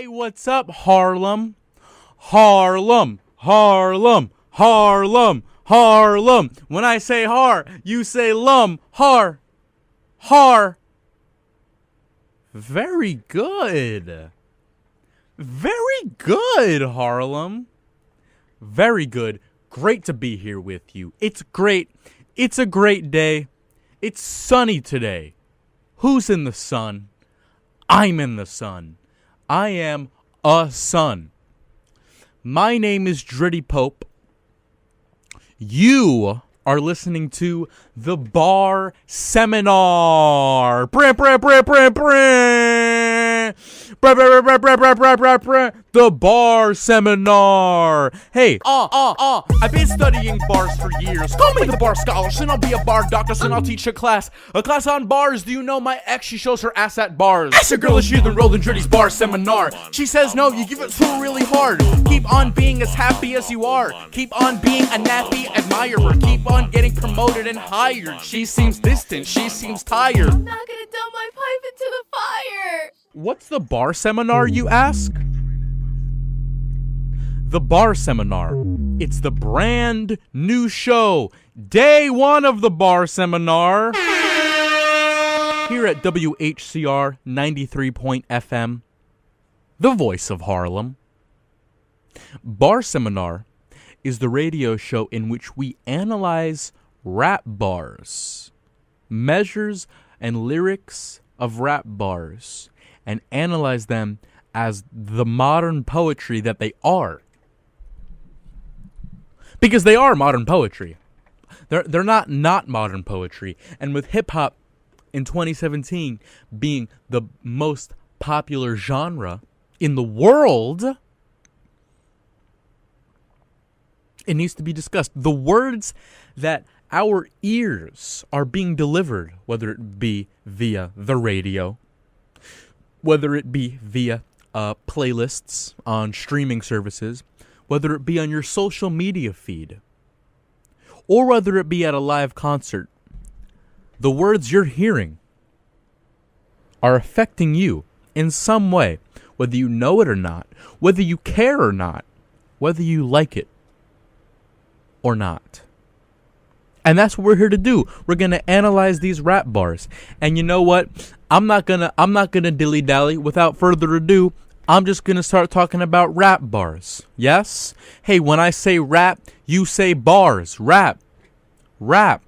Hey, what's up, Harlem? Harlem, Harlem, Harlem, Harlem. When I say har, you say lum. Har, har. Very good. Very good, Harlem. Very good. Great to be here with you. It's great. It's a great day. It's sunny today. Who's in the sun? I'm in the sun. I am a sun. My name is Dritty Pope. You are listening to the Bar Seminar. The Bar Seminar. Hey, I've been studying bars for years. Call me the bar scholar, soon I'll be a bar doctor, soon I'll teach a class on bars. Do you know my ex? She shows her ass at bars. Ask a girl if she's enrolled in Dritty's Bar Seminar. She says no, you give it to her really hard. Keep on being as happy as you are. Keep on being a nappy admirer. Keep on getting promoted and hired. She seems distant, she seems tired. I'm not gonna dump my pipe into the fire. What's the Bar Seminar, you ask? The Bar Seminar. It's the brand new show. Day one of the Bar Seminar. Here at WHCR 93.FM. The voice of Harlem. Bar Seminar is the radio show in which we analyze rap bars, measures and lyrics of rap bars, and analyze them as the modern poetry that they are. Because they are modern poetry. They're not modern poetry. And with hip-hop in 2017 being the most popular genre in the world, it needs to be discussed. The words that our ears are being delivered, whether it be via the radio, whether it be via playlists on streaming services, whether it be on your social media feed, or whether it be at a live concert, the words you're hearing are affecting you in some way, whether you know it or not, whether you care or not, whether you like it or not. And that's what we're here to do. We're going to analyze these rap bars. And you know what? I'm not going to dilly-dally. Without further ado, I'm just going to start talking about rap bars. Yes? Hey, when I say rap, you say bars. Rap. Rap.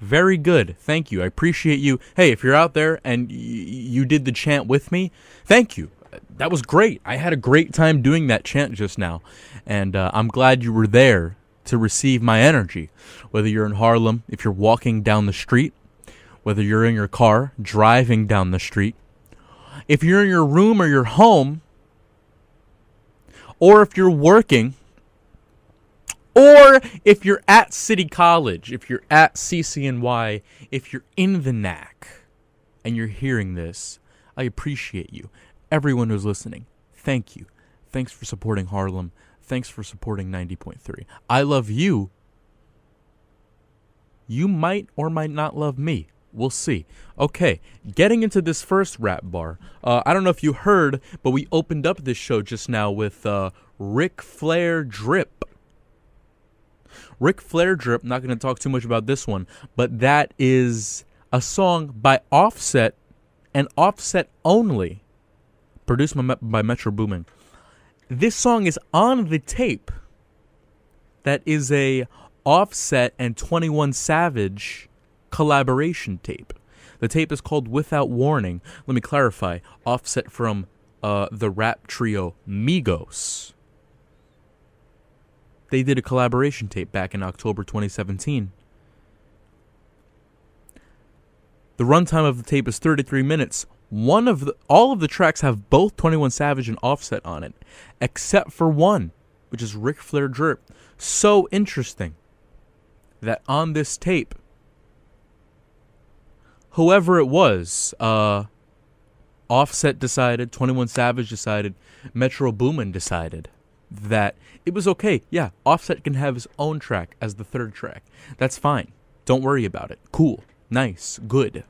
Very good. Thank you. I appreciate you. Hey, if you're out there and you did the chant with me, thank you. That was great. I had a great time doing that chant just now. And I'm glad you were there to receive my energy. Whether you're in Harlem, if you're walking down the street, whether you're in your car, driving down the street, if you're in your room or your home, or if you're working, or if you're at City College, if you're at CCNY, if you're in the NAC, and you're hearing this, I appreciate you. Everyone who's listening, thank you. Thanks for supporting Harlem. Thanks for supporting 90.3. I love you. You might or might not love me. We'll see. Okay, getting into this first rap bar. I don't know if you heard, but we opened up this show just now with Ric Flair Drip. Ric Flair Drip, not going to talk too much about this one, but that is a song by Offset and Offset only, produced by Metro Boomin. This song is on the tape that is a Offset and 21 Savage collaboration tape. The tape is called Without Warning. Let me clarify. Offset from the rap trio Migos. They did a collaboration tape back in October 2017. The runtime of the tape is 33 minutes. All of the tracks have both 21 Savage and Offset on it, except for one, which is Ric Flair Drip. So interesting that on this tape, whoever it was, Offset decided, 21 Savage decided, Metro Boomin decided that it was okay. Yeah, Offset can have his own track as the third track. That's fine. Don't worry about it. Cool. Nice. Good.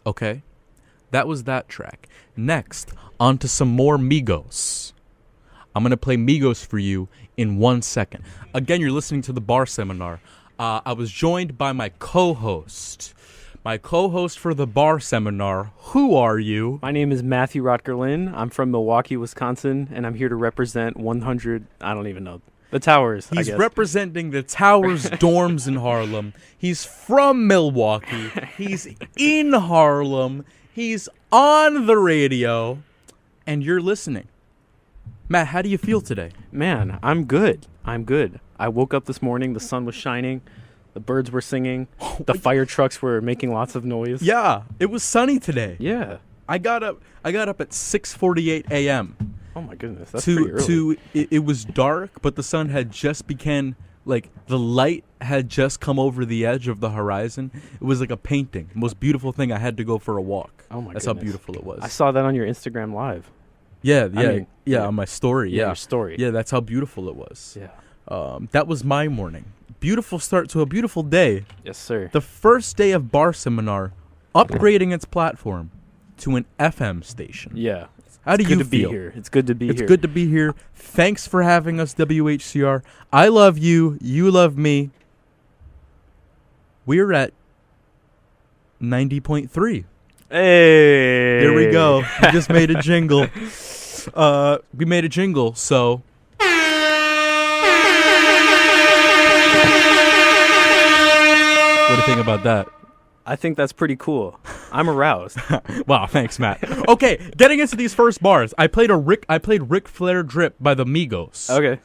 Okay? That was that track. Next, on to some more Migos. I'm going to play Migos for you in 1 second. Again, you're listening to the Bar Seminar. I was joined by my co-host. My co-host for the Bar Seminar. Who are you? My name is Matthew Rotkerlin. I'm from Milwaukee, Wisconsin, and I'm here to represent 100, I don't even know, the Towers, He's representing the Towers dorms in Harlem. He's from Milwaukee. He's in Harlem. He's on the radio. And you're listening. Matt, how do you feel today? Man, I'm good. I woke up this morning, the sun was shining, the birds were singing, the fire trucks were making lots of noise. Yeah, it was sunny today. Yeah. I got up at 6:48 a.m. Oh my goodness, that's pretty early. It was dark, but the sun had just began, like the light had just come over the edge of the horizon. It was like a painting. The most beautiful thing. I had to go for a walk. Oh my That's goodness. how beautiful it was. I saw that on your Instagram live. Yeah, yeah. on my story. Yeah, your story. Yeah, that's how beautiful it was. Yeah. That was my morning. Beautiful start to a beautiful day. Yes, sir. The first day of Bar Seminar, upgrading its platform to an FM station. Yeah. How do you feel? It's good to be here. It's good to be here. It's good to be here. Thanks for having us, WHCR. I love you. You love me. We're at 90.3. Hey. Here we go. We just made a jingle. We made a jingle, so... What do you think about that? I think that's pretty cool. I'm aroused. Wow, thanks, Matt. Okay, getting into these first bars. I played Ric Flair Drip by the Migos. Okay.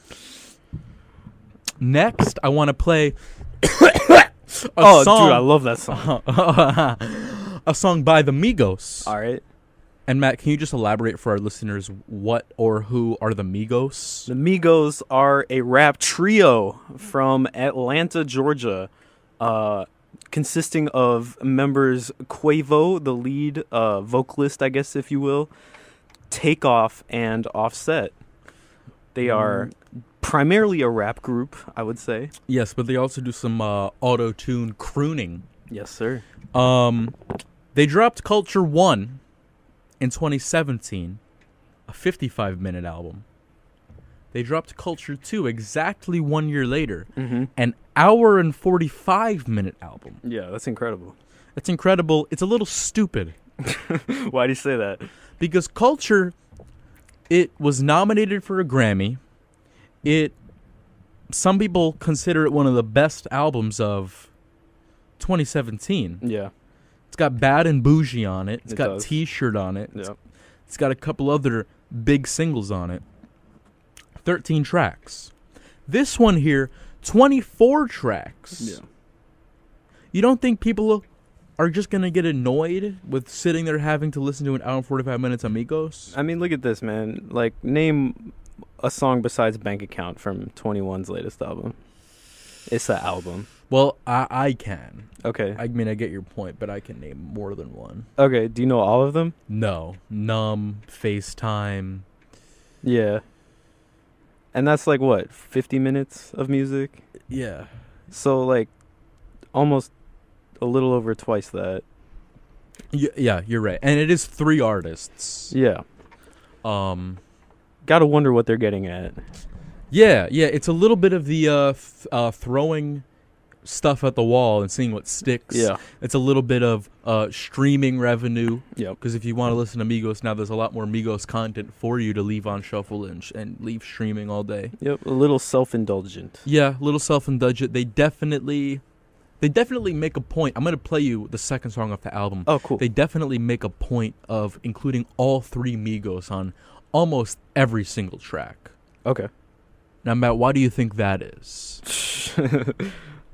Next, I want to play song. Dude, I love that song. A song by the Migos. All right. And Matt, can you just elaborate for our listeners what or who are the Migos? The Migos are a rap trio from Atlanta, Georgia, consisting of members Quavo, the lead vocalist, I guess, if you will, Takeoff, and Offset. They are primarily a rap group, I would say. Yes, but they also do some auto-tune crooning. Yes, sir. They dropped Culture 1 in 2017, a 55-minute album. They dropped Culture 2 exactly 1 year later, an hour and 45-minute album. Yeah, that's incredible. It's incredible. It's a little stupid. Why do you say that? Because Culture, it was nominated for a Grammy. Some people consider it one of the best albums of 2017. Yeah. It's got Bad and Bougie on it. It's got does. T-Shirt on it. Yeah. It's got a couple other big singles on it. 13 tracks. This one here, 24 tracks. Yeah. You don't think people are just going to get annoyed with sitting there having to listen to an hour and 45 minutes of Migos? I mean, look at this, man. Like, name a song besides Bank Account from 21's latest album. It's an album. Well, I can. Okay. I mean, I get your point, but I can name more than one. Okay, do you know all of them? No. Numb, FaceTime. Yeah. And that's like, what, 50 minutes of music? Yeah. So, like, almost a little over twice that. Yeah, you're right. And it is 3 artists. Yeah. Gotta wonder what they're getting at. Yeah, it's a little bit of the throwing stuff at the wall and seeing what sticks. Yeah. It's a little bit of streaming revenue. Yep. Because if you want to listen to Migos now, there's a lot more Migos content for you to leave on shuffle and leave streaming all day. Yep, a little self-indulgent. Yeah, a little self-indulgent. They definitely make a point. I'm going to play you the second song off the album. Oh, cool. They definitely make a point of including all 3 Migos on almost every single track. Okay. Now, Matt, why do you think that is?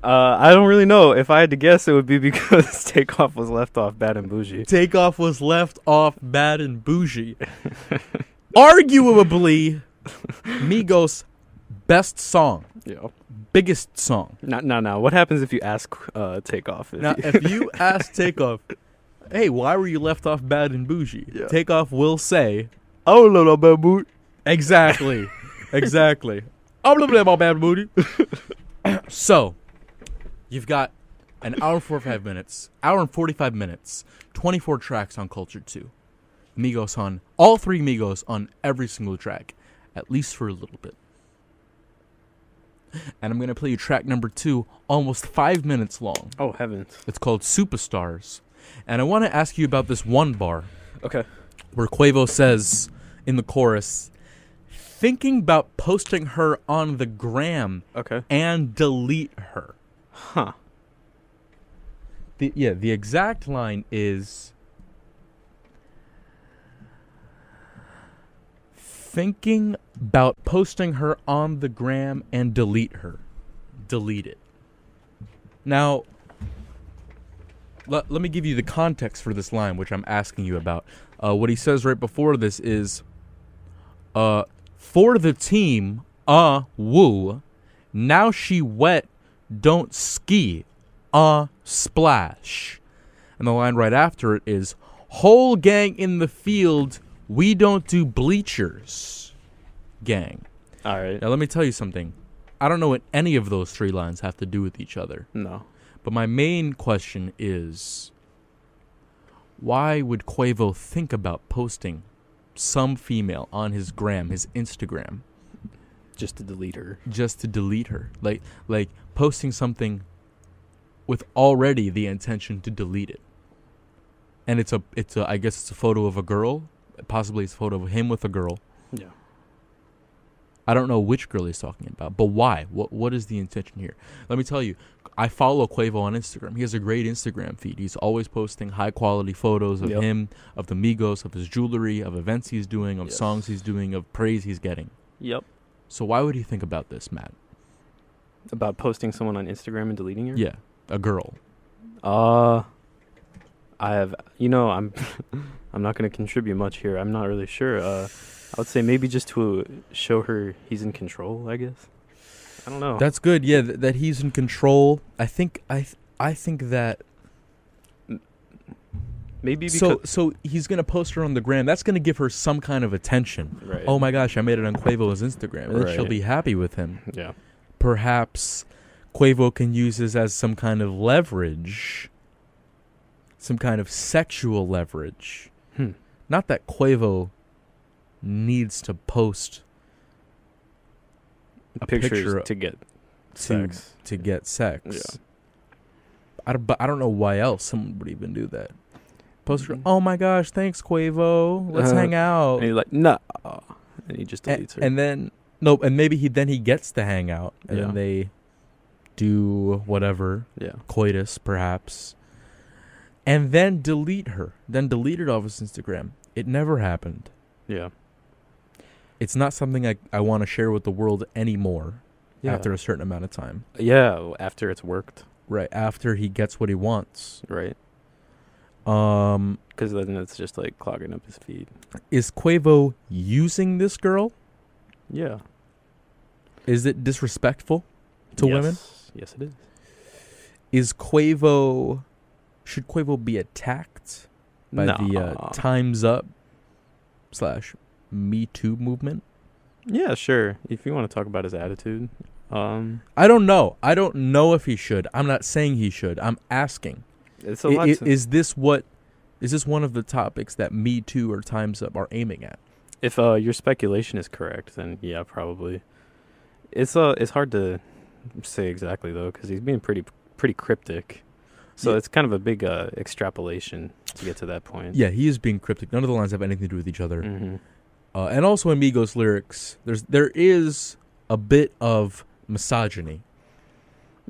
I don't really know. If I had to guess, it would be because Takeoff was left off Bad and Bougie. Takeoff was left off Bad and Bougie. Arguably, Migos' best song. Yeah. Biggest song. No. What happens if you ask Takeoff? If you ask Takeoff, hey, why were you left off Bad and Bougie? Yeah. Takeoff will say, oh, no, Bad Bougie. Exactly. I'm looking at my Bad Booty. So, you've got An hour and 45 minutes, 24 tracks on Culture 2. Migos on, all three Migos on every single track, at least for a little bit. And I'm going to play you track number 2, almost 5 minutes long. Oh, heavens. It's called Supastars. And I want to ask you about this one bar. Okay. Where Quavo says in the chorus, thinking about posting her on the gram and delete her. Huh. The exact line is, thinking about posting her on the gram and delete her. Delete it. Now, let me give you the context for this line, which I'm asking you about. What he says right before this is, for the team, woo. Now she wet, don't ski, splash. And the line right after it is, whole gang in the field, we don't do bleachers, gang. All right. Now, let me tell you something. I don't know what any of those three lines have to do with each other. No. But my main question is, why would Quavo think about posting some female on his gram, his Instagram? Just to delete her. Just to delete her. Like posting something with already the intention to delete it. And it's a I guess it's a photo of a girl. Possibly it's a photo of him with a girl. Yeah. I don't know which girl he's talking about, but why? What is the intention here? Let me tell you, I follow Quavo on Instagram. He has a great Instagram feed. He's always posting high-quality photos of him, of the Migos, of his jewelry, of events he's doing, of songs he's doing, of praise he's getting. Yep. So why would he think about this, Matt? About posting someone on Instagram and deleting her? Yeah, a girl. I have, I'm I'm not going to contribute much here. I'm not really sure. I would say maybe just to show her he's in control, I guess. I don't know. That's good. Yeah, that he's in control. I think that maybe because so he's going to post her on the gram. That's going to give her some kind of attention. Right. Oh my gosh, I made it on Quavo's Instagram. And then she'll be happy with him. Yeah. Perhaps Quavo can use this as some kind of leverage. Some kind of sexual leverage. Not that Quavo needs to post a picture to get sex. To get sex. Yeah. But I don't know why else someone would even do that. Post her, oh my gosh, thanks Quavo. Let's hang out. And he's like, nah. And he just deletes her. And then and maybe he gets to hang out. And then they do whatever. Yeah. Coitus, perhaps. And then delete her. Then delete it off his Instagram. It never happened. Yeah. It's not something I want to share with the world anymore after a certain amount of time. Yeah, after it's worked. Right, after he gets what he wants. Right. Because then it's just like clogging up his feed. Is Quavo using this girl? Yeah. Is it disrespectful to women? Yes, it is. Should Quavo be attacked by the Time's Up / Me Too movement? Yeah, sure. If you want to talk about his attitude. I don't know. I don't know if he should. I'm not saying he should. I'm asking. It's a lot is this one of the topics that Me Too or Time's Up are aiming at? If your speculation is correct, then yeah, probably. It's hard to say exactly though, because he's being pretty cryptic. So it's kind of a big extrapolation to get to that point. Yeah, he is being cryptic. None of the lines have anything to do with each other. Mm-hmm. And also in Migos lyrics, there is a bit of misogyny.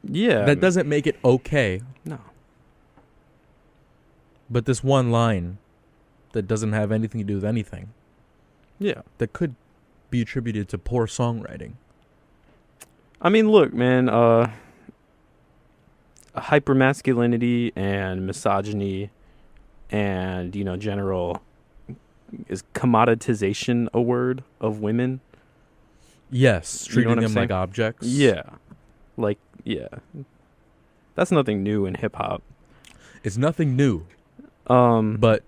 Yeah. That doesn't make it okay. No. But this one line that doesn't have anything to do with anything. Yeah. That could be attributed to poor songwriting. I mean, look, man, hypermasculinity and misogyny and, general is commoditization a word of women? Yes, treating them like objects. Yeah. That's nothing new in hip hop. It's nothing new. But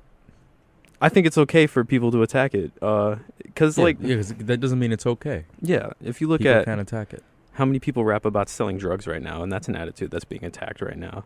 I think it's okay for people to attack it. Cuz that doesn't mean it's okay. Yeah, if you look people at can attack it. How many people rap about selling drugs right now, and that's an attitude that's being attacked right now.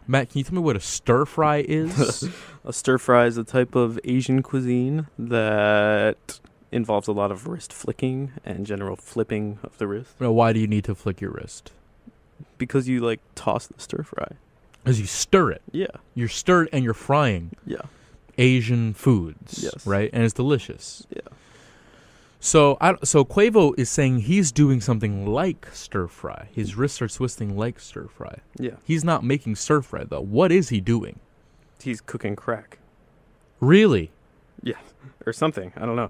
Matt, can you tell me what a stir fry is? A stir fry is a type of Asian cuisine that involves a lot of wrist flicking and general flipping of the wrist. Now, why do you need to flick your wrist? Because you like toss the stir fry. Because you stir it. Yeah. You're stirred and you're frying Yeah. Asian foods, Yes. right? And it's delicious. Yeah. So Quavo is saying he's doing something like stir fry. His wrists are twisting like stir fry. Yeah. He's not making stir fry though. What is he doing? He's cooking crack. Really? Yeah. Or something. I don't know.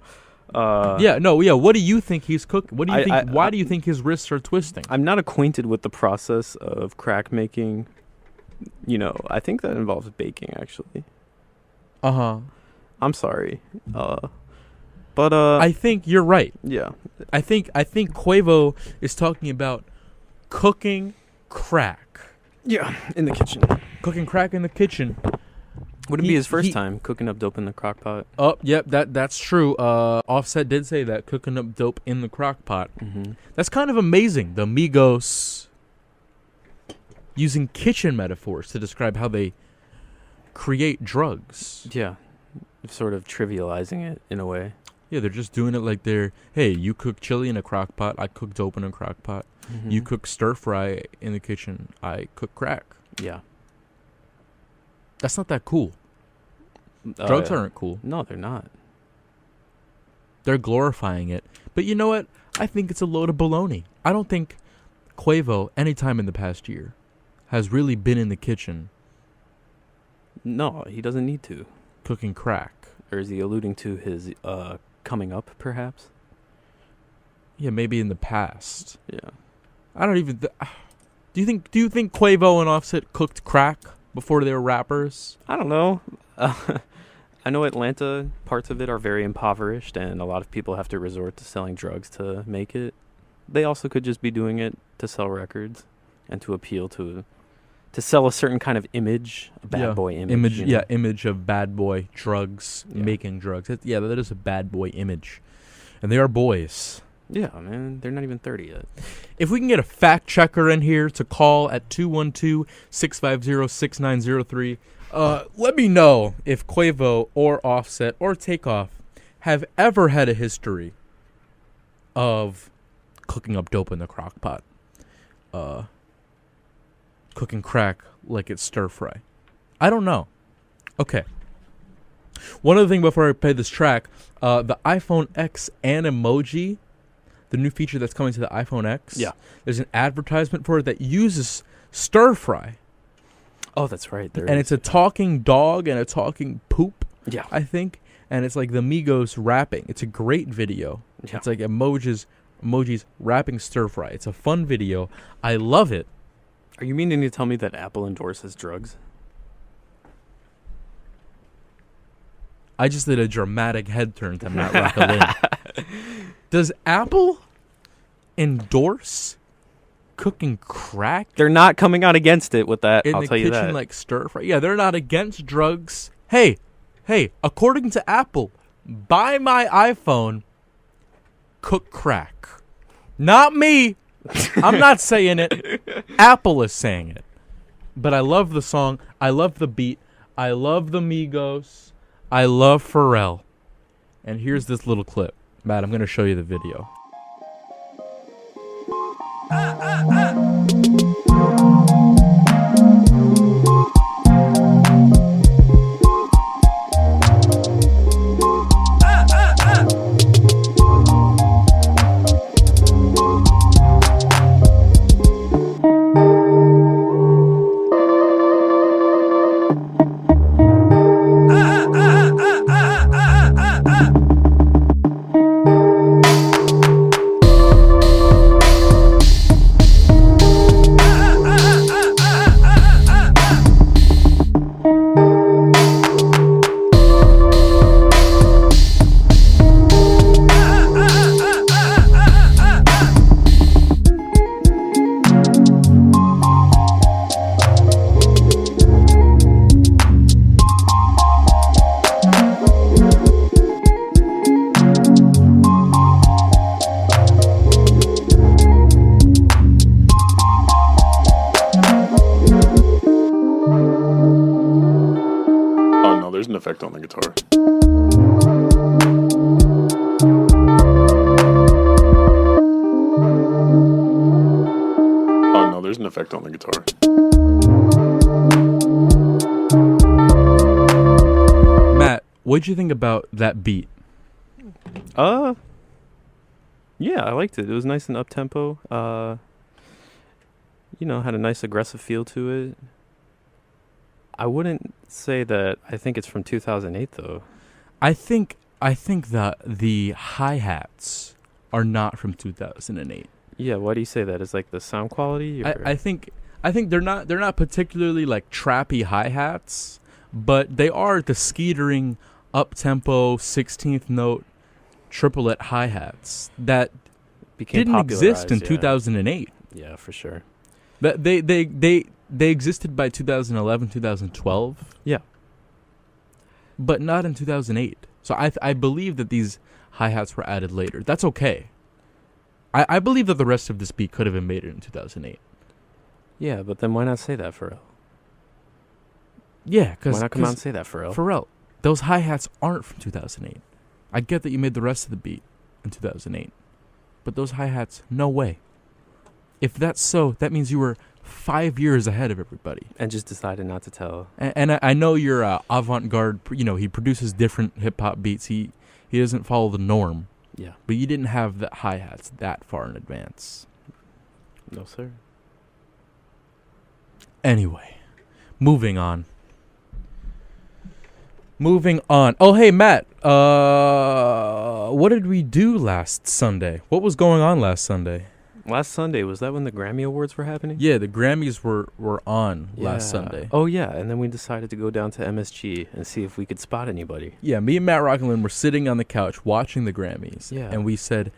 Yeah. What do you think he's cooking? What do you think? Why I- do you think his wrists are twisting? I'm not acquainted with the process of crack making. You know, I think that involves baking, actually. I'm sorry. But I think you're right. yeah. I think Quavo is talking about cooking crack. Yeah, in the kitchen. Cooking crack in the kitchen. Wouldn't be his first time cooking up dope in the crock pot. Oh, yep, that's true. Offset did say that, cooking up dope in the crock pot. Mm-hmm. That's kind of amazing. The Migos using kitchen metaphors to describe how they create drugs. Yeah, sort of trivializing it in a way. Yeah, they're just doing it like hey, you cook chili in a crock pot, I cook dope in a crock pot. Mm-hmm. You cook stir fry in the kitchen, I cook crack. Yeah. That's not that cool. Drugs aren't cool. No, they're not. They're glorifying it. But you know what? I think it's a load of baloney. I don't think Quavo, any time in the past year, has really been in the kitchen No, he doesn't need to. cooking crack. Or is he alluding to his coming up, perhaps? Yeah, maybe in the past. Yeah. I don't even. Do you think Quavo and Offset cooked crack before they were rappers? I don't know. I know Atlanta, parts of it are very impoverished, and a lot of people have to resort to selling drugs to make it. They also could just be doing it to sell records and to appeal to sell a certain kind of image, a bad boy image. You know? Image of bad boy drugs, Yeah. making drugs. That is a bad boy image, and they are boys. Yeah, man, they're not even 30 yet. If we can get a fact checker in here to call at 212-650-6903, let me know if Quavo or Offset or Takeoff have ever had a history of cooking up dope in the crock pot, cooking crack like it's stir fry. I don't know. Okay. One other thing before I play this track, the iPhone X Animoji, the new feature that's coming to the iPhone X. Yeah. There's an advertisement for it that uses stir fry. Oh, that's right. And it's a talking dog and a talking poop, yeah. I think. And it's like the Migos rapping. It's a great video. Yeah. It's like emojis rapping stir fry. It's a fun video. I love it. Are you meaning to tell me that Apple endorses drugs? I just did a dramatic head turn to Matt Rockalin. Does Apple endorse cooking crack They're not coming out against it with that. in I'll the tell you kitchen that. like stir fry? Yeah, they're not against drugs. Hey, according to Apple, buy my iPhone, cook crack. Not me. I'm not saying it. Apple is saying it. But I love the song. I love the beat. I love the Migos. I love Pharrell. And here's this little clip. Matt, I'm going to show you the video. effect on the guitar. Matt, what'd you think about that beat? Yeah, I liked it. It was nice and up-tempo. Had a nice aggressive feel to it. I wouldn't say that I think it's from 2008, though. I think that the hi-hats are not from 2008. Yeah, why do you say that? Is like the sound quality? Or? I think they're not particularly like trappy hi-hats, but they are the skeetering up-tempo 16th note triplet hi-hats that didn't exist in 2008. Yeah, for sure. That they existed by 2011, 2012. Yeah. But not in 2008. So I believe that these hi-hats were added later. That's okay. I believe that the rest of this beat could have been made in 2008. Yeah, but then why not say that, Pharrell? Yeah, because why not come out and say that, Pharrell? Pharrell, those hi-hats aren't from 2008. I get that you made the rest of the beat in 2008, but those hi-hats, no way. If that's so, that means you were 5 years ahead of everybody. And just decided not to tell. And I know you're avant-garde. He produces different hip-hop beats. He doesn't follow the norm. Yeah. But you didn't have the hi-hats that far in advance. No, sir. Anyway, moving on. Oh, hey, Matt. What did we do last Sunday? What was going on last Sunday? Last Sunday, was that when the Grammy Awards were happening? Yeah, the Grammys were on last Sunday. Oh, yeah, and then we decided to go down to MSG and see if we could spot anybody. Yeah, me and Matt Rockland were sitting on the couch watching the Grammys. Yeah. And we said,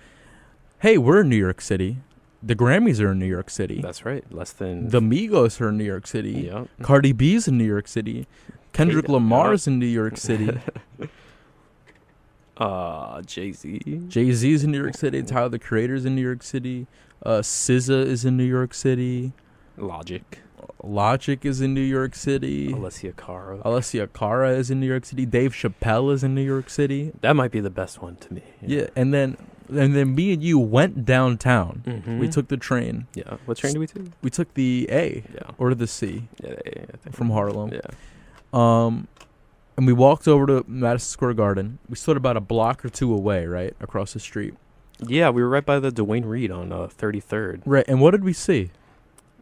hey, we're in New York City. The Grammys are in New York City. That's right. Less than... The Migos are in New York City. Yeah. Cardi B's in New York City. Kendrick Lamar's in New York City. Jay-Z. Jay-Z's in New York City. Tyler, the Creator's in New York City. SZA is in New York City. Logic is in New York City. Alessia Cara is in New York City. Dave Chappelle is in New York City. That might be the best one to me. Yeah, and then me and you went downtown. Mm-hmm. We took the train. Yeah. What train did we take? We took the A. Yeah. Or the C. Yeah, I think. From Harlem. Yeah. And we walked over to Madison Square Garden. We stood about a block or two away, right, across the street. Yeah, we were right by the Dwayne Reed on 33rd. Right, and what did we see?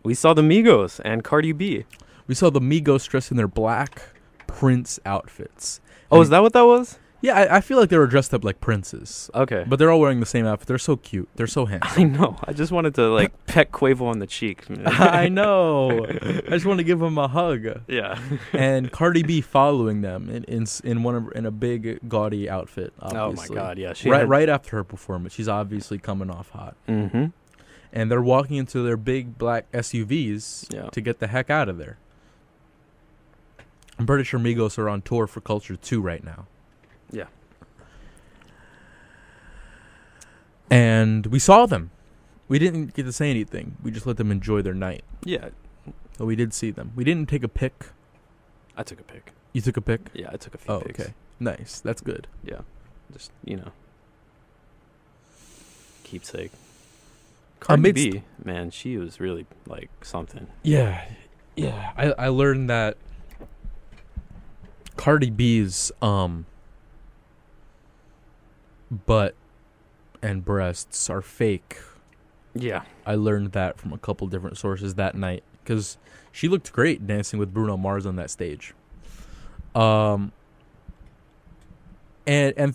We saw the Migos and Cardi B. We saw the Migos dressed in their black Prince outfits. Oh, is that what that was? Yeah, I feel like they were dressed up like princes. Okay. But they're all wearing the same outfit. They're so cute. They're so handsome. I know. I just wanted to, peck Quavo on the cheek. I know. I just want to give him a hug. Yeah. And Cardi B following them in a big gaudy outfit. Obviously. Oh my God! Yeah. Right after her performance, she's obviously coming off hot. Mm-hmm. And they're walking into their big black SUVs to get the heck out of there. I'm pretty sure Migos are on tour for Culture 2 right now. Yeah. And we saw them. We didn't get to say anything. We just let them enjoy their night. Yeah. But we did see them. We didn't take a pic. I took a pic. You took a pic? Yeah, I took a few pics. Okay. Nice. That's good. Yeah. Just, keepsake. Cardi B, man, she was really, something. Yeah. Yeah. I learned that Cardi B's butt and breasts are fake. Yeah. I learned that from a couple different sources that night because she looked great dancing with Bruno Mars on that stage. And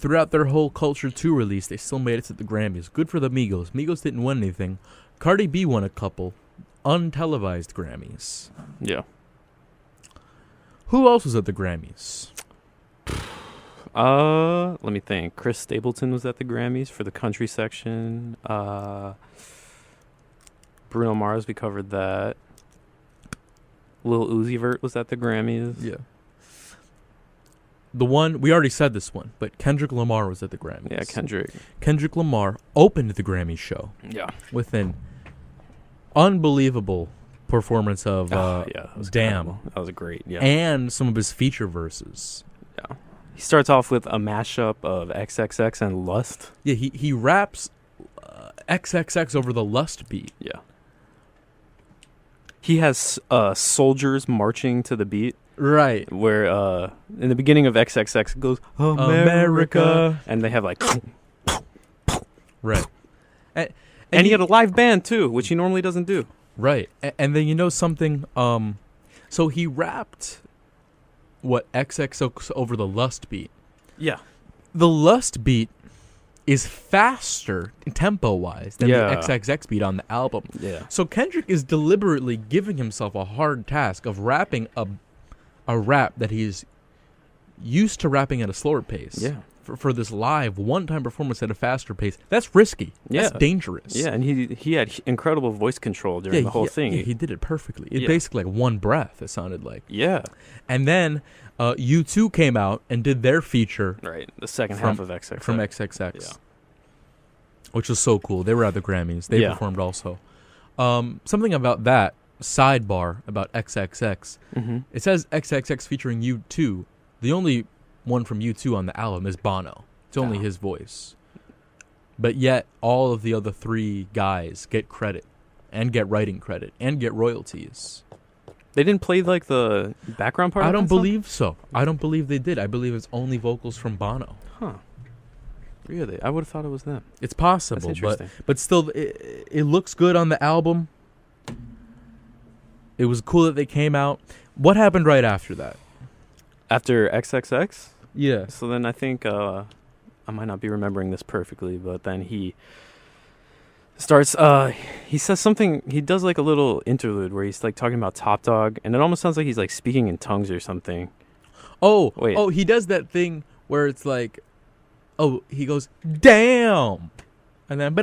throughout their whole Culture 2 release, they still made it to the Grammys. Good for the Migos. Migos didn't win anything. Cardi B won a couple untelevised Grammys. Yeah. Who else was at the Grammys? Let me think. Chris Stapleton was at the Grammys for the country section. Bruno Mars, we covered that. Lil Uzi Vert was at the Grammys. Yeah. The one, we already said this one, but Kendrick Lamar was at the Grammys. Yeah, Kendrick. Kendrick Lamar opened the Grammy show. Yeah. With an unbelievable performance of that was Damn. incredible. That was great, yeah. And some of his feature verses. Yeah. He starts off with a mashup of XXX and Lust. Yeah, he raps XXX over the Lust beat. Yeah. He has soldiers marching to the beat. Right. Where in the beginning of XXX it goes America, and they have like right. And he had a live band too, which he normally doesn't do. Right. And then you know something, so he rapped what XXX over the Lust beat. Yeah. The Lust beat is faster tempo-wise than the XXX beat on the album. Yeah. So Kendrick is deliberately giving himself a hard task of rapping a rap that he's used to rapping at a slower pace. Yeah. For this live one-time performance at a faster pace. That's risky. That's dangerous. Yeah, and he had incredible voice control during the whole thing. Yeah, he did it perfectly. It basically like one breath, it sounded like. Yeah. And then U2 came out and did their feature. Right, the second half of XXX. From XXX. Which was so cool. They were at the Grammys. They performed also. Something about that, sidebar about XXX. Mm-hmm. It says XXX featuring U2. The only one from U2 on the album is Bono. It's only his voice. But yet, all of the other three guys get credit, and get writing credit, and get royalties. They didn't play like the background part? I don't believe so. I don't believe they did. I believe it's only vocals from Bono. Huh. Really? I would have thought it was them. It's possible, That's interesting. but still, it looks good on the album. It was cool that they came out. What happened right after that? After XXX? Yeah. So then I think, I might not be remembering this perfectly, but then he starts, he says something, he does like a little interlude where he's like talking about Top Dog, and it almost sounds like he's like speaking in tongues or something. Oh, wait. Oh, he does that thing where it's like, he goes, damn. And then,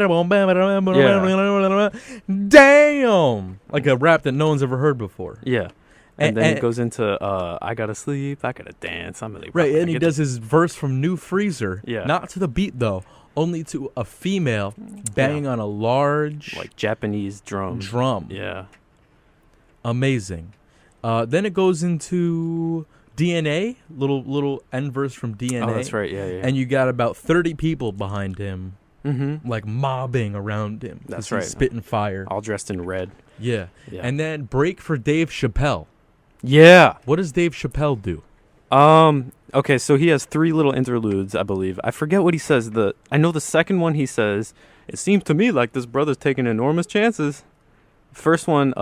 damn. Like a rap that no one's ever heard before. Yeah. And then it goes into, I gotta sleep, I gotta dance. I'm really right, and he does his verse from New Freezer. Yeah. Not to the beat, though. Only to a female banging on a large... like Japanese drum. Yeah. Amazing. Then it goes into DNA, little end verse from DNA. Oh, that's right, yeah. And you got about 30 people behind him, like mobbing around him. That's right. Spitting fire. All dressed in red. Yeah. And then break for Dave Chappelle. Yeah. What does Dave Chappelle do? Okay, so he has 3 little interludes, I believe. I forget what he says. I know the second one he says, it seems to me like this brother's taking enormous chances. First one,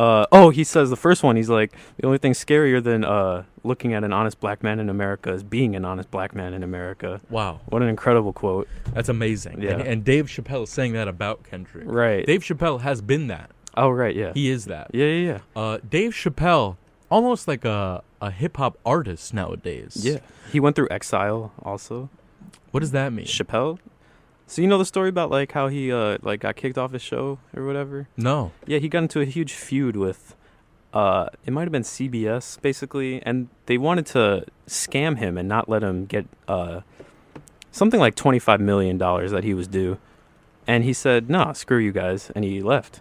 he says the first one, he's like, the only thing scarier than looking at an honest black man in America is being an honest black man in America. Wow. What an incredible quote. That's amazing. Yeah. And Dave Chappelle is saying that about Kendrick. Right. Dave Chappelle has been that. Oh, right, yeah. He is that. Yeah. Dave Chappelle, almost like a hip-hop artist nowadays. Yeah. He went through exile also. What does that mean? Chappelle? So you know the story about like how he got kicked off his show or whatever? No. Yeah, he got into a huge feud with it might have been CBS basically, and they wanted to scam him and not let him get something like $25 million that he was due. And he said, "Nah, screw you guys," and he left.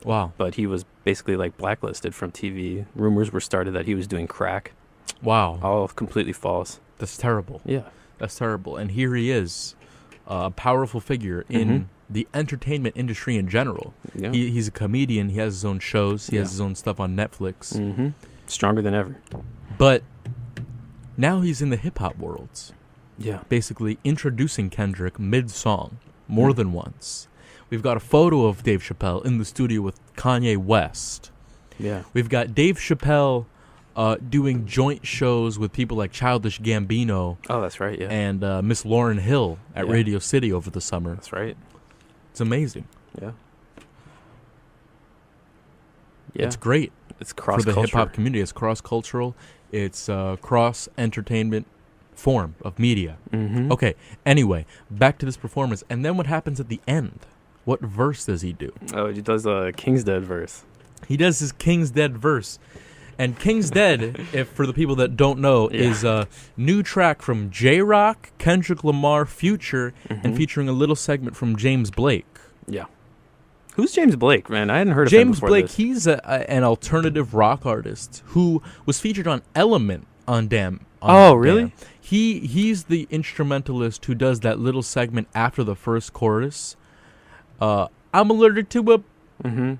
Wow. But he was basically like blacklisted from TV. Rumors were started that he was doing crack. Wow. All completely false. That's terrible. Yeah. That's terrible. And here he is, a powerful figure in the entertainment industry in general. Yeah. He's a comedian. He has his own shows. He has his own stuff on Netflix. Stronger than ever. But now he's in the hip-hop world. Yeah. Basically introducing Kendrick mid-song more than once. We've got a photo of Dave Chappelle in the studio with Kanye West. Yeah. We've got Dave Chappelle doing joint shows with people like Childish Gambino. Oh, that's right, yeah. And Miss Lauryn Hill at Radio City over the summer. That's right. It's amazing. Yeah. It's great. It's cross-cultural. For the hip-hop community. It's cross-cultural. It's cross-entertainment form of media. Okay, anyway, back to this performance. And then what happens at the end? What verse does he do? Oh, he does a King's Dead verse. He does his King's Dead verse. And King's Dead, if for the people that don't know, is a new track from J-Rock, Kendrick Lamar, Future, and featuring a little segment from James Blake. Yeah. Who's James Blake, man? I hadn't heard of him before James Blake, this. he's an alternative rock artist who was featured on Element on Damn. Really? He's the instrumentalist who does that little segment after the first chorus. I'm allergic to a...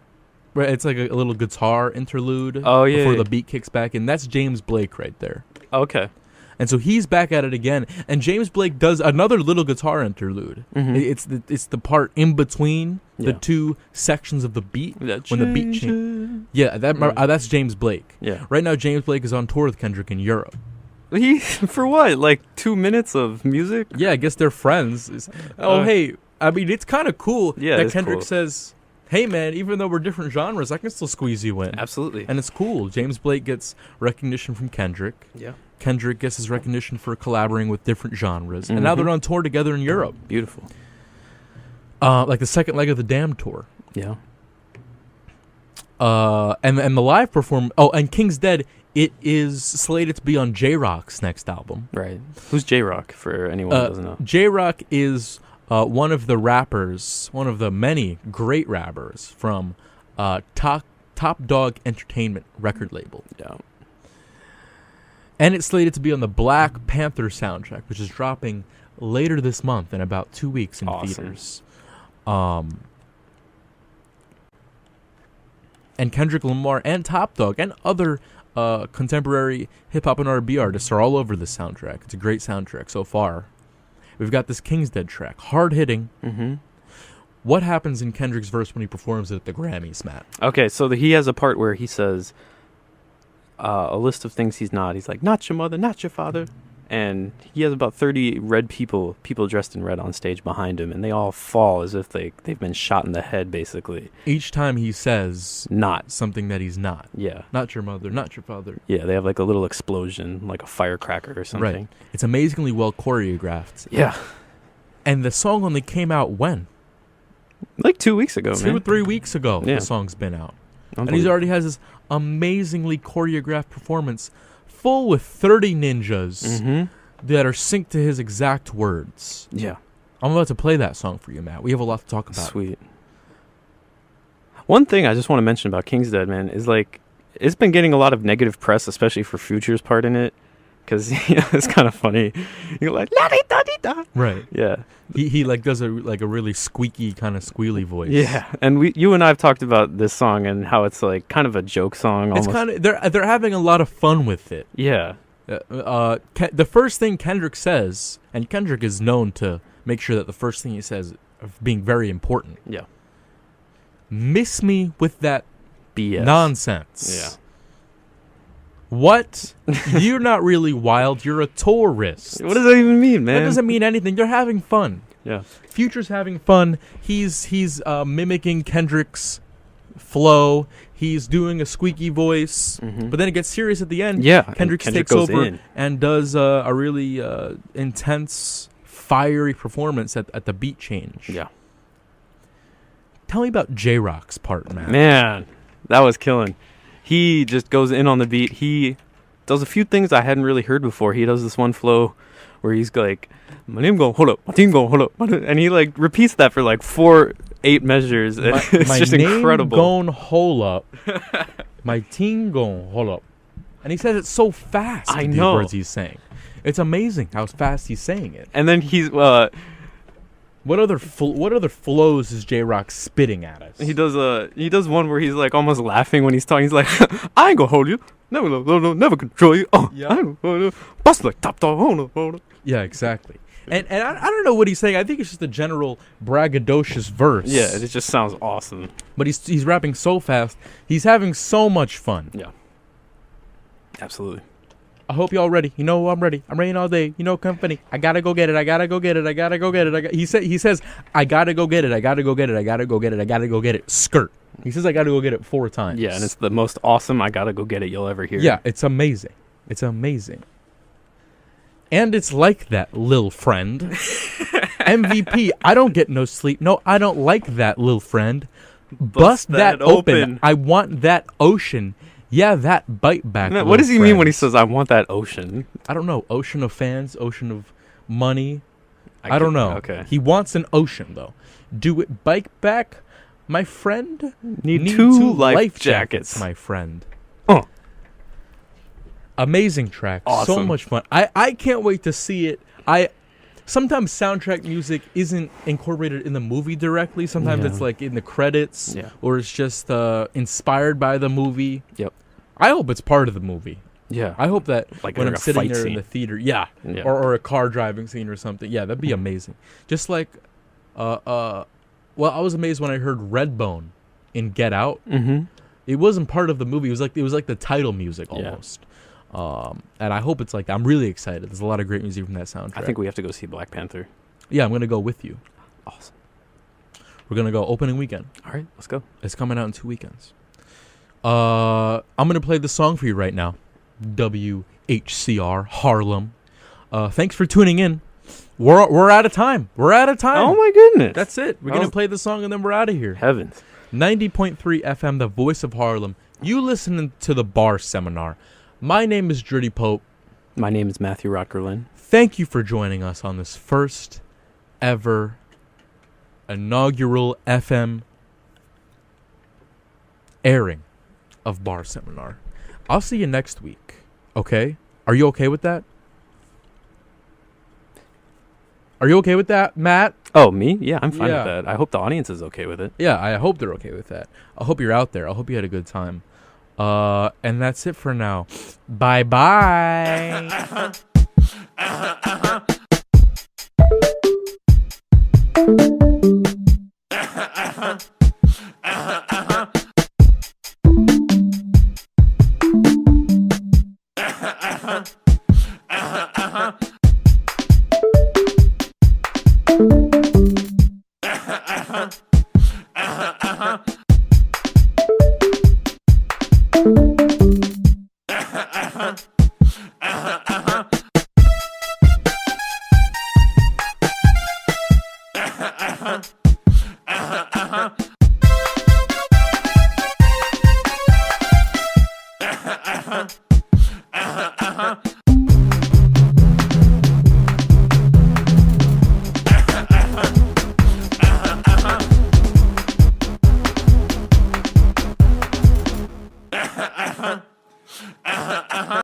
Right, it's like a little guitar interlude. Oh, yeah, before yeah. the beat kicks back in. That's James Blake right there. Okay. And so he's back at it again, and James Blake does another little guitar interlude. Mhm. It's the part in between the Yeah. two sections of the beat That when the beat changes. changes. Yeah, Right. that's James Blake. Yeah. Right now, James Blake is on tour with Kendrick in Europe. He for what? Like 2 minutes of music? Yeah, I guess they're friends. Hey, I mean, it's kind of cool Yeah, that it's Kendrick cool. says, "Hey, man, even though we're different genres, I can still squeeze you in." Absolutely. And it's cool. James Blake gets recognition from Kendrick. Yeah. Kendrick gets his recognition for collaborating with different genres. And now Mhm. they're on tour together in Europe. Beautiful. Like the second leg of the Damned tour. Yeah. And the live perform. Oh, and King's Dead. It is slated to be on J-Rock's next album. Right. Who's J-Rock for anyone who doesn't know? J-Rock is one of the rappers, one of the many great rappers from Top Dog Entertainment record label. Yeah. And it's slated to be on the Black Panther soundtrack, which is dropping later this month in about 2 weeks in Awesome. theaters. And Kendrick Lamar and Top Dog and other contemporary hip-hop and R&B artists are all over this soundtrack. It's a great soundtrack so far. We've got this King's Dead track, hard-hitting. Mm-hmm. What happens in Kendrick's verse when he performs it at the Grammys, Matt? Okay, so he has a part where he says a list of things he's not. He's like, not your mother, not your father. And he has about 30 red people dressed in red on stage behind him, and they all fall as if they've been shot in the head, basically. Each time he says Not. something that he's not. Yeah. Not your mother, not your father. Yeah, they have like a little explosion, like a firecracker or something. Right. It's amazingly well choreographed. Yeah. And the song only came out when? Like 2 weeks ago, 2 or man. 3 weeks ago, Yeah. the song's been out. And he Unbelievable. already has this amazingly choreographed performance full with 30 ninjas Mhm. that are synced to his exact words. Yeah. I'm about to play that song for you, Matt. We have a lot to talk about. Sweet. One thing I just want to mention about King's Dead, man, is like it's been getting a lot of negative press, especially for Future's part in it, because it's kind of funny. You're like la di da di da. Right. Yeah, He like does a really squeaky kind of squealy voice. yeah. And you and I have talked about this song and how it's like kind of a joke song. It's Almost. kind of they're having a lot of fun with it. Yeah. The first thing Kendrick says, and Kendrick is known to make sure that the first thing he says of being very important. Yeah. Miss me with that BS. nonsense. Yeah. What? You're not really wild. You're a tourist. What does that even mean, man? That doesn't mean anything. You're having fun. Yeah. Future's having fun. He's mimicking Kendrick's flow. He's doing a squeaky voice. Mhm. But then it gets serious at the end. Yeah. and Kendrick takes goes over in. and does a really intense, fiery performance at the beat change. Yeah. Tell me about J-Rock's part, man. Man, that was killing. He just goes in on the beat. He does a few things I hadn't really heard before. He does this one flow where he's like, my name gon' hold up, my team gon' hold up. And he like repeats that for like 4-8 measures. And it's my just name incredible. gon' hold up. My team gon' hold up. And he says it so fast. I the know. words he's saying. It's amazing how fast he's saying it. And then he's What other flows is J-Rock spitting at us? he does one where he's like almost laughing when he's talking. He's like, I ain't gonna hold you. Never control you. Oh, Yeah. I ain't gonna hold you. Bust like top dog. Hold up. Yeah, exactly. And I don't know what he's saying. I think it's just a general braggadocious verse. Yeah, it just sounds awesome. But he's rapping so fast. He's having so much fun. Yeah. Absolutely. I hope y'all ready. You know I'm ready. I'm ready all day. You know, company. I gotta go get it. I gotta go get it. I gotta go get it. He says, I gotta go get it. I gotta go get it. I gotta go get it. I gotta go get it. Skirt. He says I gotta go get it 4 times. Yeah, and it's the most awesome I gotta go get it you'll ever hear. Yeah, it's amazing. It's amazing. And it's like that, lil friend. MVP. I don't get no sleep. No, I don't like that, lil friend. Bust that open. I want that ocean. Yeah, that bite back. Man, lil what does he mean when he friend. says I want that ocean? I don't know. Ocean of fans, ocean of money. I don't know. Okay. He wants an ocean, though. Do it bike back, my friend? Need two life jackets. my friend. Oh. Amazing track. So Awesome. much fun. I can't wait to see it. sometimes soundtrack music isn't incorporated in the movie directly. Sometimes Yeah. it's like in the credits, Yeah. or it's just inspired by the movie. Yep. I hope it's part of the movie. Yeah. I hope that Like when like I'm a sitting fight there in scene. the theater, yeah, Yeah. or a car driving scene or something, yeah, that'd be amazing. Just like, well, I was amazed when I heard Redbone in Get Out. Mm-hmm. It wasn't part of the movie. It was like the title music Yeah. almost. And I hope it's like that. I'm really excited. There's a lot of great music from that soundtrack. I think we have to go see Black Panther. Yeah, I'm gonna go with you. Awesome. We're gonna go opening weekend. All right, let's go. It's coming out in 2 weekends. I'm gonna play the song for you right now. WHCR Harlem. Thanks for tuning in. We're out of time. We're out of time. Oh my goodness. That's it. We're That gonna was- play the song and then we're out of here. Heavens. 90.3 FM, the voice of Harlem. You listening to the Bar Seminar. My name is Dritty Pope. My name is Matthew Rotkerlin. Thank you for joining us on this first ever inaugural FM airing of Bar Seminar. I'll see you next week, okay? Are you okay with that? Are you okay with that, Matt? Oh, me? Yeah, I'm fine Yeah. with that. I hope the audience is okay with it. Yeah, I hope they're okay with that. I hope you're out there. I hope you had a good time. And that's it for now. Bye-bye. Uh-huh.